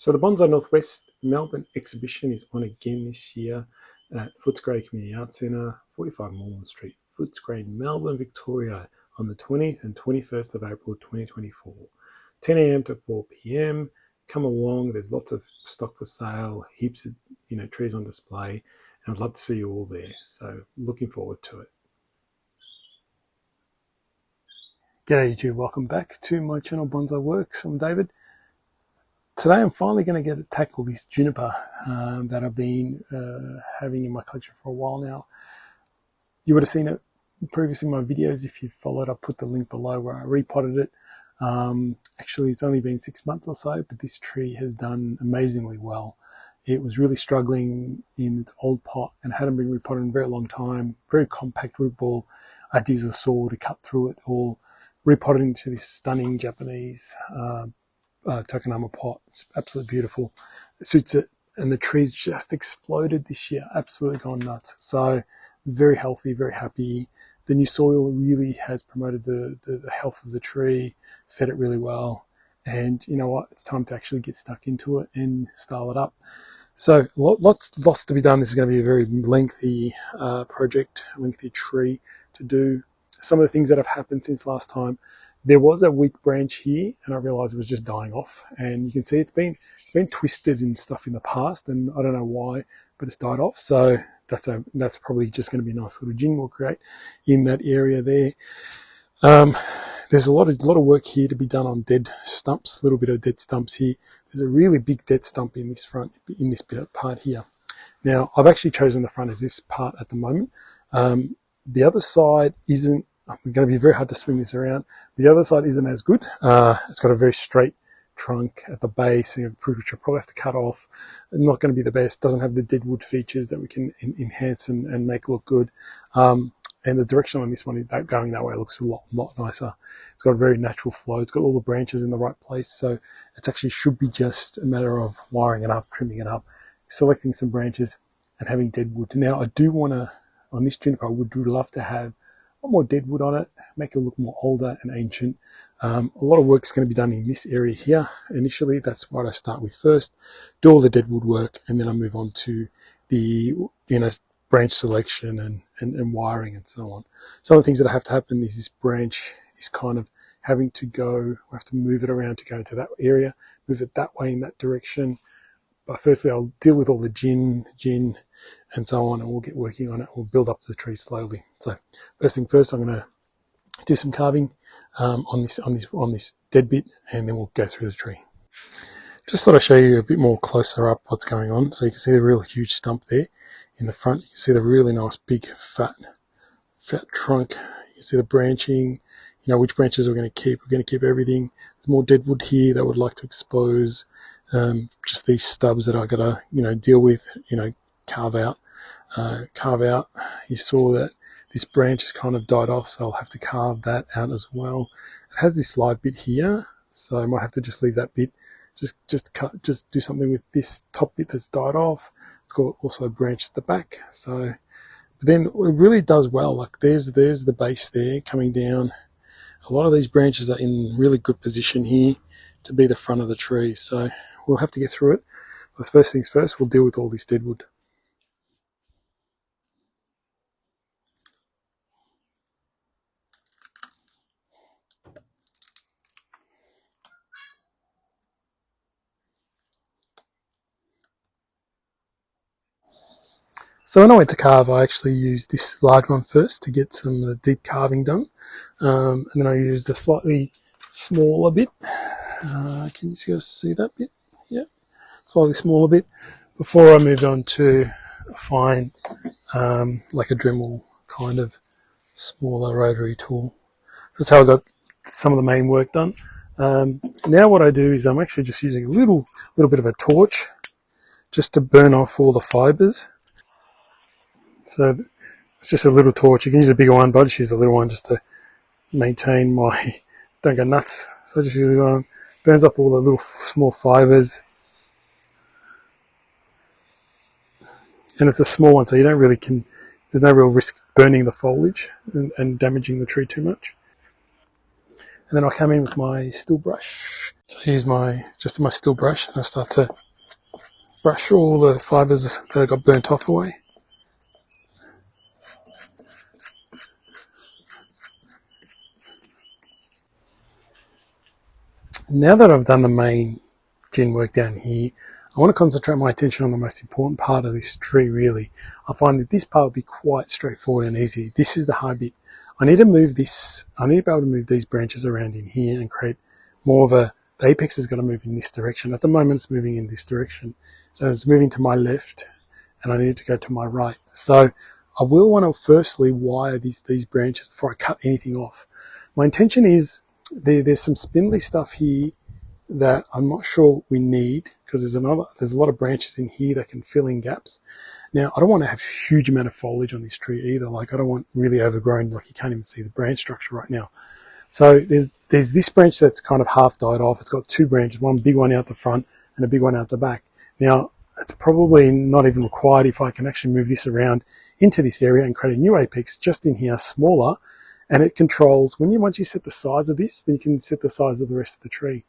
So the Bonsai Northwest Melbourne exhibition is on again this year at Footscray Community Arts Centre, 45 Moreland Street, Footscray, Melbourne, Victoria, on the 20th and 21st of April 2024, 10 a.m. to 4 p.m. Come along. There's lots of stock for sale, heaps of trees on display, and I'd love to see you all there. So looking forward to it. G'day YouTube, welcome back to my channel Bonsai Works. I'm David. Today I'm finally going to get to tackle this Juniper that I've been having in my collection for a while now. You would have seen it previously in my videos if you followed. I put the link below where I repotted it. Actually, it's only been 6 months or so, but this tree has done amazingly well. It was really struggling in its old pot and hadn't been repotted in a very long time. Very compact root ball. I had to use a saw to cut through it all. Repotted into this stunning Japanese Tokonoma pot. It's absolutely beautiful. It suits it, and the tree's just exploded this year. Absolutely gone nuts. So very healthy, very happy. The new soil really has promoted the health of the tree, fed it really well, and you know what? It's time to actually get stuck into it and style it up. So lots to be done. This is going to be a very lengthy project, lengthy tree to do. Some of the things that have happened since last time. There was a weak branch here, and I realized it was just dying off. And you can see it's been twisted and stuff in the past, and I don't know why, but it's died off. So that's probably just going to be a nice little gin we'll create in that area there. There's a lot of work here to be done on dead stumps. A little bit of dead stumps here. There's a really big dead stump in this part here. Now I've actually chosen the front as this part at the moment. The other side isn't. I'm going to be very hard to swing this around. The other side isn't as good. It's got a very straight trunk at the base, which I'll probably have to cut off. Not going to be the best. Doesn't have the dead wood features that we can enhance and make look good. And the direction on this one, going that way, looks a lot nicer. It's got a very natural flow. It's got all the branches in the right place. So it actually should be just a matter of wiring it up, trimming it up, selecting some branches, and having dead wood. Now, I do want to, on this Juniper, I would love to have a lot more dead wood on it, make it look more older and ancient. A lot of work is going to be done in this area here. Initially, that's what I start with first. Do all the dead wood work, and then I move on to the branch selection and wiring and so on. Some of the things that have to happen is this branch is kind of having to go. I have to move it around to go into that area, move it that way in that direction. But firstly, I'll deal with all the gin, and so on, and we'll get working on it. We'll build up the tree slowly. So first thing first, I'm going to do some carving on this dead bit, and then we'll go through the tree. Just thought I'd show you a bit more closer up what's going on. So you can see the real huge stump there in the front. You can see the really nice big fat trunk. You can see the branching. You know which branches we're going to keep. We're going to keep everything. There's more dead wood here that I would like to expose. Just these stubs that I got to deal with. Carve out. You saw that this branch has kind of died off, so I'll have to carve that out as well. It has this live bit here, so I might have to just leave that bit. Just do something with this top bit that's died off. It's got also a branch at the back. So, but then it really does well. Like there's the base there coming down. A lot of these branches are in really good position here to be the front of the tree. So we'll have to get through it. But first things first, we'll deal with all this dead wood. So when I went to carve, I actually used this large one first to get some deep carving done. And then I used a slightly smaller bit. Can you guys see that bit? Yeah, slightly smaller bit. Before I moved on to a fine, like a Dremel kind of smaller rotary tool. That's how I got some of the main work done. Now what I do is I'm actually just using a little bit of a torch just to burn off all the fibers. So it's just a little torch. You can use a bigger one, but I just use a little one just to maintain don't go nuts. So I just use one. Burns off all the little small fibers. And it's a small one, so you don't really there's no real risk burning the foliage and damaging the tree too much. And then I'll come in with my steel brush. So I use my steel brush, and I start to brush all the fibres that got burnt off away. Now that I've done the main gin work down here, I want to concentrate my attention on the most important part of this tree, really. I find that this part will be quite straightforward and easy. This is the hard bit. I need to move this, I need to be able to move these branches around in here and create more of a, the apex is going to move in this direction. At the moment it's moving in this direction. So it's moving to my left and I need to go to my right. So I will want to firstly wire these branches before I cut anything off. My intention is there's some spindly stuff here that I'm not sure we need, because there's a lot of branches in here that can fill in gaps. Now, I don't want to have a huge amount of foliage on this tree either. Like, I don't want really overgrown, like you can't even see the branch structure right now. So there's this branch that's kind of half died off. It's got two branches, one big one out the front and a big one out the back. Now, it's probably not even required if I can actually move this around into this area and create a new apex just in here, smaller. And it controls, once you set the size of this, then you can set the size of the rest of the tree.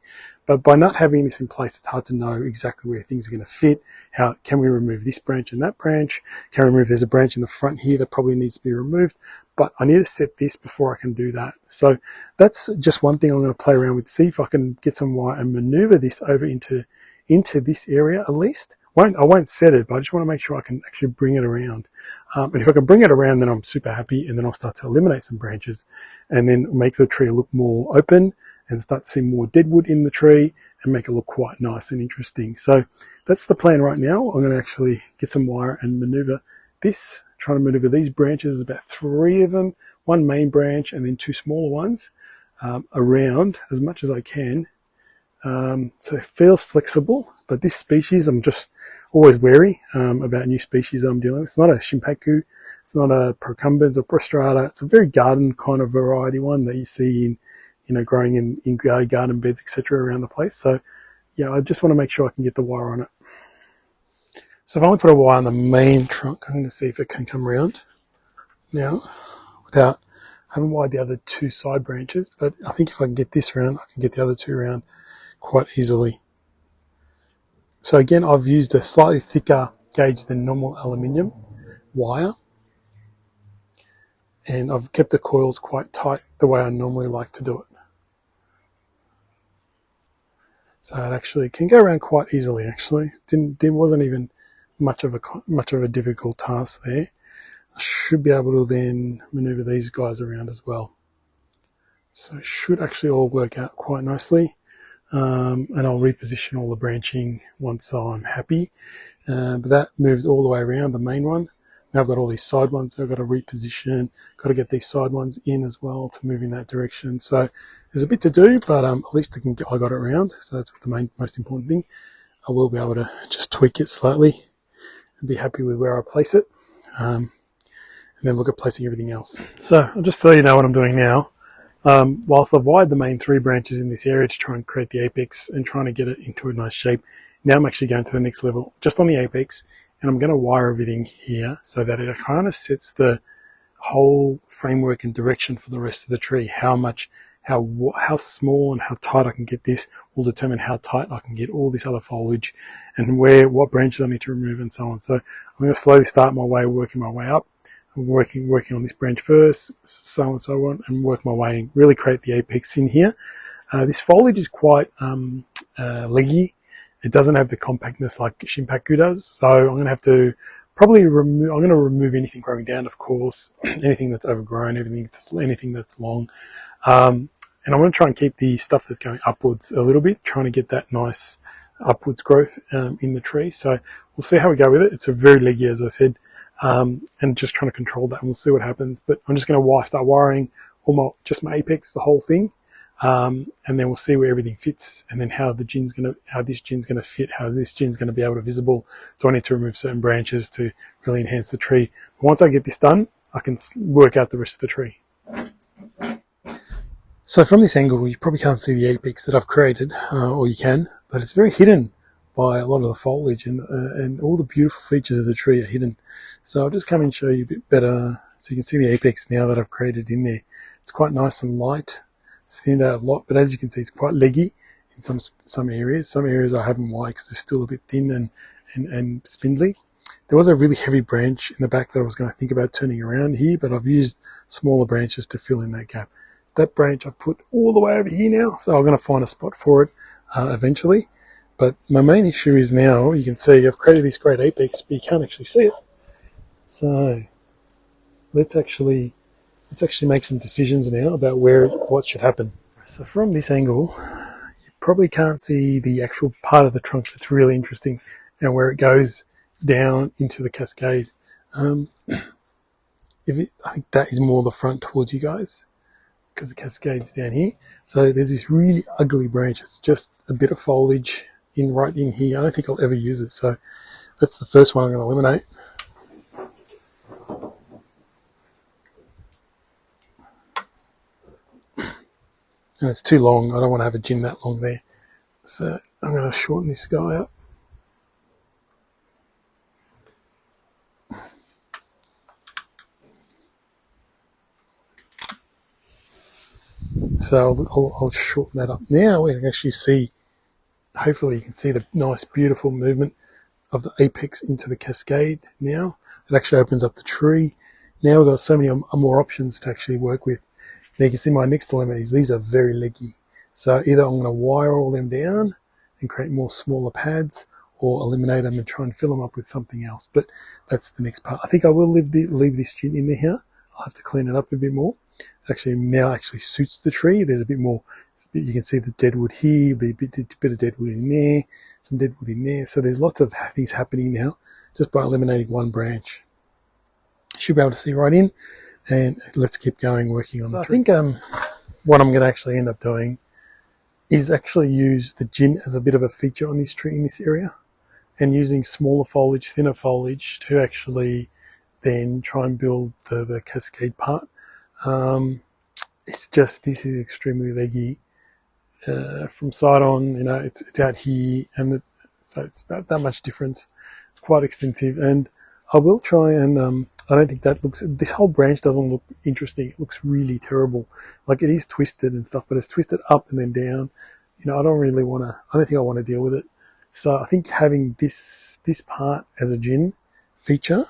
But by not having this in place, it's hard to know exactly where things are going to fit. How can we remove this branch and that branch? Can we remove, there's a branch in the front here that probably needs to be removed, but I need to set this before I can do that. So that's just one thing I'm going to play around with, see if I can get some wire and maneuver this over into this area at least. I won't set it, but I just want to make sure I can actually bring it around. And if I can bring it around, then I'm super happy, and then I'll start to eliminate some branches and then make the tree look more open and start to see more deadwood in the tree and make it look quite nice and interesting. So that's the plan right now. I'm going to actually get some wire and maneuver this, trying to maneuver these branches, about 3 of them, one main branch and then 2 smaller ones, around as much as I can. So it feels flexible, but this species, I'm just always wary about new species that I'm dealing with. It's not a Shimpaku, it's not a Procumbens or Prostrata. It's a very garden kind of variety one that you see in, growing in garden beds, etc. around the place. So yeah, I just want to make sure I can get the wire on it. So I've only put a wire on the main trunk. I'm going to see if it can come around now without, I haven't wired the other 2 side branches, but I think if I can get this around, I can get the other 2 around quite easily. So again, I've used a slightly thicker gauge than normal aluminium wire, and I've kept the coils quite tight the way I normally like to do it. So it actually can go around quite easily. Actually, there wasn't even much of a difficult task there. I should be able to then maneuver these guys around as well. So it should actually all work out quite nicely. And I'll reposition all the branching once I'm happy. But that moved all the way around the main one. Now I've got all these side ones that I've got to reposition. Got to get these side ones in as well to move in that direction. So there's a bit to do, but at least I got it around. So that's the most important thing. I will be able to just tweak it slightly and be happy with where I place it. And then look at placing everything else. So I'll just so you know what I'm doing now. Whilst I've wired the main 3 branches in this area to try and create the apex and trying to get it into a nice shape, now I'm actually going to the next level just on the apex, and I'm going to wire everything here so that it kind of sets the whole framework and direction for the rest of the tree. How small and how tight I can get this will determine how tight I can get all this other foliage and what branches I need to remove and so on. So I'm going to slowly start my way, working my way up. I'm working on this branch first, so on and so on, and work my way and really create the apex in here. This foliage is quite leggy. It doesn't have the compactness like Shimpaku does, so I'm going to have to probably remove anything growing down, of course, anything that's overgrown, anything that's long. And I'm going to try and keep the stuff that's going upwards a little bit, trying to get that nice upwards growth in the tree. So we'll see how we go with it. It's a very leggy, as I said, and just trying to control that, and we'll see what happens. But I'm just going to start wiring just my apex, the whole thing, and then we'll see where everything fits, and then how this gin's going to fit, how this gin's going to be able to visible. Do I need to remove certain branches to really enhance the tree? But once I get this done, I can work out the rest of the tree. So from this angle, you probably can't see the apex that I've created, or you can, but it's very hidden by a lot of the foliage, and all the beautiful features of the tree are hidden. So I'll just come and show you a bit better so you can see the apex now that I've created in there. It's quite nice and light. thinned out a lot, but as you can see, it's quite leggy in some areas. Some areas I haven't wired because they're still a bit thin and spindly. There was a really heavy branch in the back that I was going to think about turning around here, but I've used smaller branches to fill in that gap. That branch I've put all the way over here now, so I'm going to find a spot for it eventually. But my main issue is now, you can see I've created this great apex, but you can't actually see it. So let's actually make some decisions now about what should happen. So from this angle, you probably can't see the actual part of the trunk that's really interesting and where it goes down into the cascade. I think that is more the front towards you guys because the cascade's down here. So there's this really ugly branch. It's just a bit of foliage right in here. I don't think I'll ever use it. So that's the first one I'm going to eliminate. And it's too long. I don't want to have a gin that long there. So I'm going to shorten this guy up. So I'll shorten that up. Now we can actually see, hopefully you can see the nice beautiful movement of the apex into the cascade now. It actually opens up the tree. Now we've got so many more options to actually work with. Now you can see my next dilemma is these are very leggy. So either I'm going to wire all them down and create more smaller pads, or eliminate them and try and fill them up with something else. But that's the next part. I think I will leave this gin in there here. I'll have to clean it up a bit more. Actually now suits the tree. There's a bit more, you can see the deadwood here, a bit of deadwood in there, some deadwood in there. So there's lots of things happening now just by eliminating one branch. Should be able to see right in, and let's keep going working on the tree. I think what I'm going to actually end up doing is actually use the gin as a bit of a feature on this tree in this area, and using smaller foliage, thinner foliage to actually then try and build the cascade part. It's just, this is extremely leggy from side on, you know, it's out here, and so it's about that much difference. It's quite extensive, and I will try and I don't think this whole branch doesn't look interesting. It looks really terrible. Like, it is twisted and stuff, but it's twisted up and then down. You know, I don't think I want to deal with it. So I think having this part as a gin feature,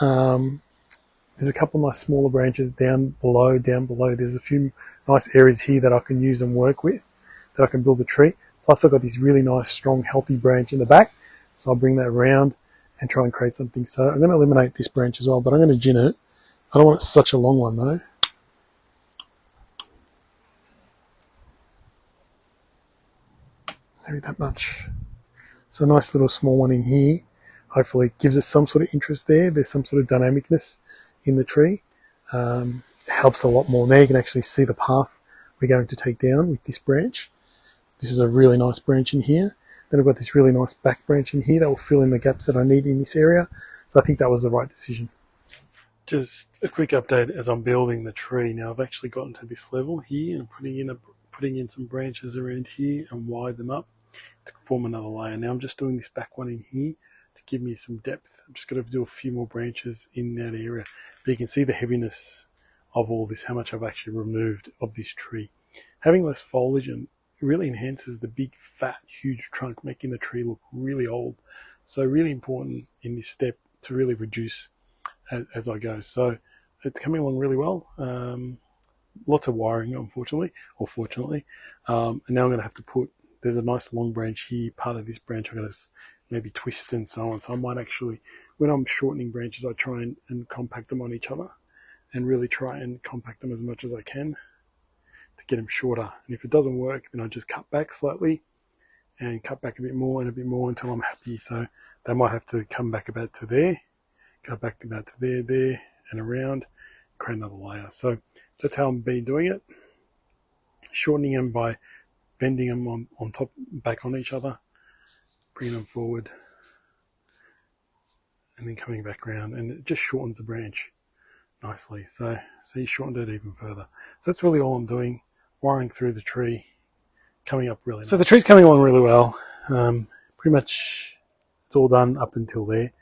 there's a couple of nice smaller branches down below. There's a few nice areas here that I can use and work with, that I can build a tree. Plus I've got this really nice, strong, healthy branch in the back. So I'll bring that around and try and create something. So I'm going to eliminate this branch as well, but I'm going to gin it. I don't want it such a long one though. Maybe that much. So a nice little small one in here. Hopefully it gives us some sort of interest there. There's some sort of dynamicness in the tree. It helps a lot more. Now you can actually see the path we're going to take down with this branch. This is a really nice branch in here. Then I've got this really nice back branch in here that will fill in the gaps that I need in this area. So I think that was the right decision. Just a quick update as I'm building the tree. Now I've actually gotten to this level here and putting in some branches around here and wide them up to form another layer. Now I'm just doing this back one in here to give me some depth. I'm just going to do a few more branches in that area. But you can see the heaviness of all this, how much I've actually removed of this tree. Having less foliage and it really enhances the big, fat, huge trunk, making the tree look really old. So really important in this step to really reduce as I go. So it's coming along really well. Lots of wiring, unfortunately, or fortunately. And now I'm going to have to there's a nice long branch here. Part of this branch I'm going to maybe twist and so on. So I might actually, when I'm shortening branches, I try and compact them on each other and really try and compact them as much as I can to get them shorter. And if it doesn't work, then I just cut back slightly and cut back a bit more and a bit more until I'm happy. So they might have to come back about to there, go back about to there, and around, create another layer. So that's how I'm been doing it. Shortening them by bending them on top, back on each other, bringing them forward, and then coming back around, and it just shortens the branch nicely. So you shortened it even further. So that's really all I'm doing, wiring through the tree, coming up really nice. So the tree's coming along really well. Pretty much it's all done up until there.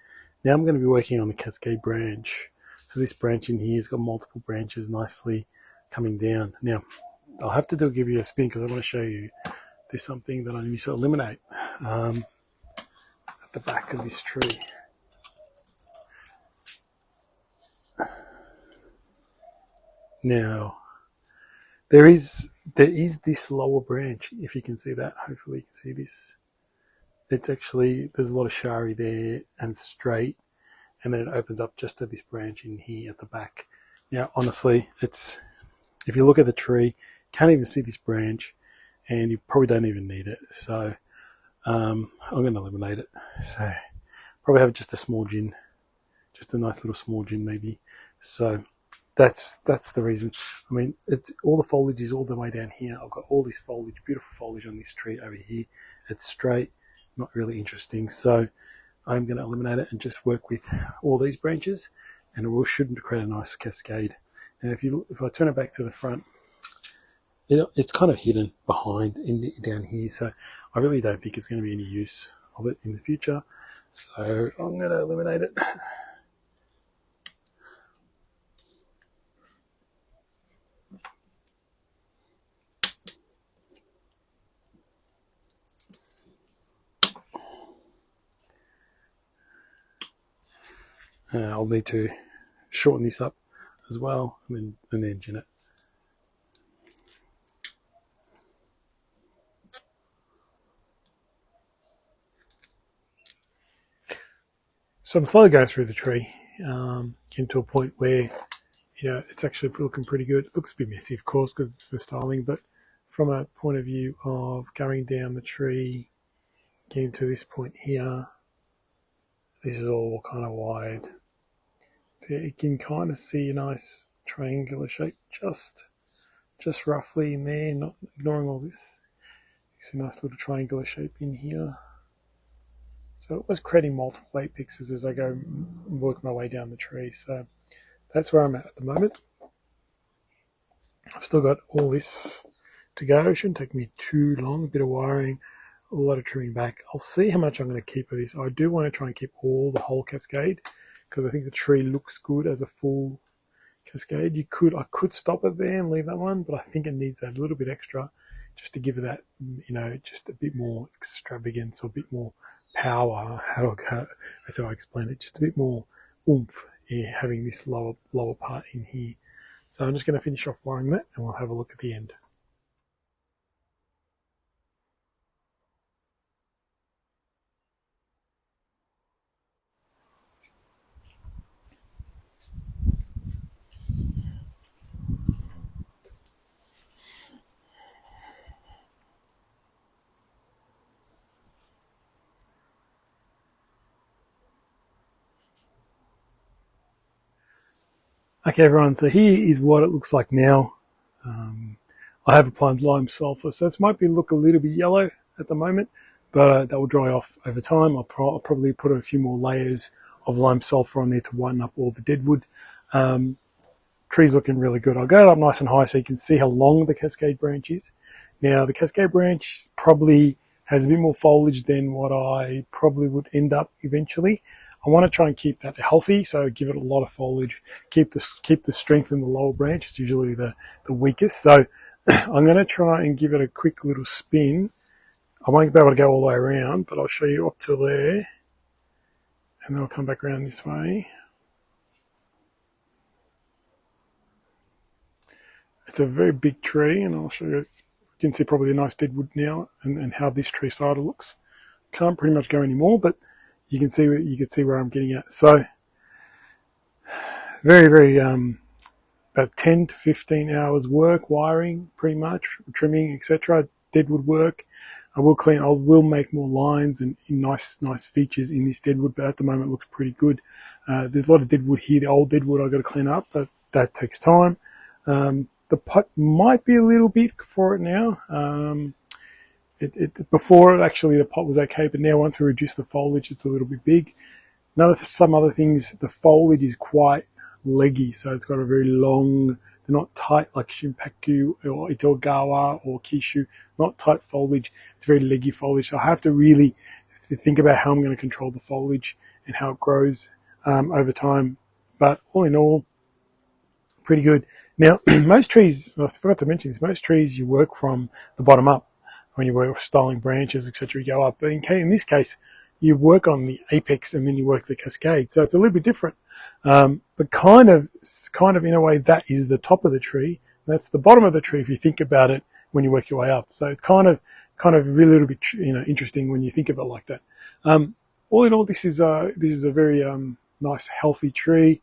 Now I'm going to be working on the Cascade branch. So this branch in here has got multiple branches nicely coming down. Now, I'll have to give you a spin because I want to show you there's something that I need to eliminate at the back of this tree. Now, there is this lower branch, if you can see that. Hopefully you can see this. It's actually, there's a lot of shari there and straight, and then it opens up just to this branch in here at the back. Now, honestly, it's, if you look at the tree, you can't even see this branch, and you probably don't even need it. So I'm going to eliminate it. So probably have just a small gin, just a nice little small gin maybe. So that's the reason. I mean, it's all the foliage is all the way down here. I've got all this foliage, beautiful foliage on this tree over here. It's straight, not really interesting. So I'm going to eliminate it and just work with all these branches, and it will should create a nice cascade. Now, if I turn it back to the front, it's kind of hidden behind down here. So I really don't think it's going to be any use of it in the future. So I'm going to eliminate it. I'll need to shorten this up as well, and then gin it. So I'm slowly going through the tree, getting to a point where, it's actually looking pretty good. It looks a bit messy, of course, because it's for styling, but from a point of view of going down the tree, getting to this point here, this is all kind of wide. So you can kind of see a nice triangular shape just roughly in there, not ignoring all this. You see a nice little triangular shape in here. So it was creating multiple apexes as I go work my way down the tree. So that's where I'm at the moment. I've still got all this to go. It shouldn't take me too long. A bit of wiring, a lot of trimming back. I'll see how much I'm going to keep of this. I do want to try and keep the whole cascade, because I think the tree looks good as a full cascade. I could stop it there and leave that one, but I think it needs that little bit extra just to give it that, just a bit more extravagance or a bit more power. That's how I explain it. Just a bit more oomph, having this lower part in here. So I'm just going to finish off wiring that, and we'll have a look at the end. Okay, everyone, so here is what it looks like now. I have applied lime sulfur, so this might look a little bit yellow at the moment, but that will dry off over time. I'll probably put a few more layers of lime sulfur on there to whiten up all the deadwood. Tree's looking really good. I'll get it up nice and high so you can see how long the cascade branch is. Now, the cascade branch probably has a bit more foliage than what I probably would end up eventually. I want to try and keep that healthy, so give it a lot of foliage, keep the strength in the lower branch. It's usually the weakest. So I'm going to try and give it a quick little spin. I won't be able to go all the way around, but I'll show you up to there, and then I'll come back around this way. It's a very big tree, and I'll show you. You can see probably a nice deadwood now, and how this tree side looks. Can't pretty much go anymore, but you can see where I'm getting at. So very about 10 to 15 hours work, wiring pretty much, trimming, etc. Deadwood work. I will make more lines and nice features in this deadwood, but at the moment it looks pretty good. There's a lot of deadwood here. The old deadwood I've got to clean up, but that takes time. The pot might be a little big for it now. Before, actually, the pot was okay, but now once we reduce the foliage, it's a little bit big. Some other things, the foliage is quite leggy, so it's got a very long, they're not tight like Shimpaku or Itogawa or Kishu, not tight foliage. It's very leggy foliage, so I have to really think about how I'm going to control the foliage and how it grows over time. But all in all, pretty good. Now, most trees, I forgot to mention this, most trees you work from the bottom up. When you work with styling branches, etc., you go up. But in this case, you work on the apex and then you work the cascade. So it's a little bit different. But kind of in a way, that is the top of the tree. That's the bottom of the tree if you think about it when you work your way up. So it's kind of really a little bit, interesting when you think of it like that. All in all, this is a very nice, healthy tree.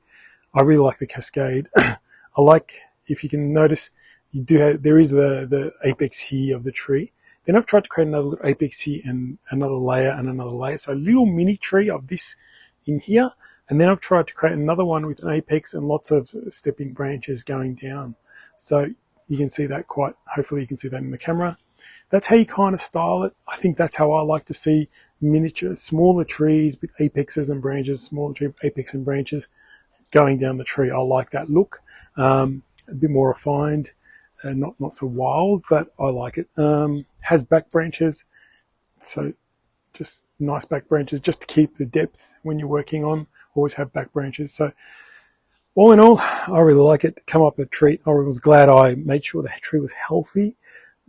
I really like the cascade. I like, if you can notice, there is the apex here of the tree. Then I've tried to create another little apex here and another layer and another layer. So a little mini tree of this in here. And then I've tried to create another one with an apex and lots of stepping branches going down. So you can see that hopefully you can see that in the camera. That's how you kind of style it. I think that's how I like to see miniature, smaller trees with apexes and branches, smaller tree with apex and branches going down the tree. I like that look. A bit more refined. Not so wild, but I like it. Has back branches, so just nice back branches, just to keep the depth when you're working on. Always have back branches. So all in all, I really like it. Come up a treat. I was glad I made sure the tree was healthy.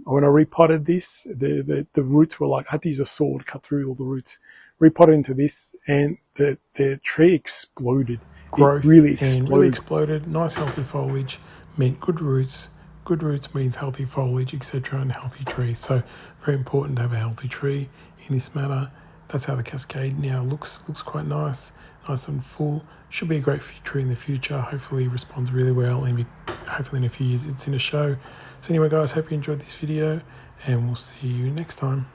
When I repotted this, the roots were like, I had to use a saw to cut through all the roots. Repotted into this, and the tree exploded. Growth, it really exploded. And really exploded. Nice healthy foliage meant good roots. Good roots means healthy foliage, etc., and healthy trees. So very important to have a healthy tree in this matter. That's how the cascade now looks quite nice and full. Should be a great tree in the future. Hopefully responds really well, and hopefully in a few years it's in a show. So anyway guys, hope you enjoyed this video, and we'll see you next time.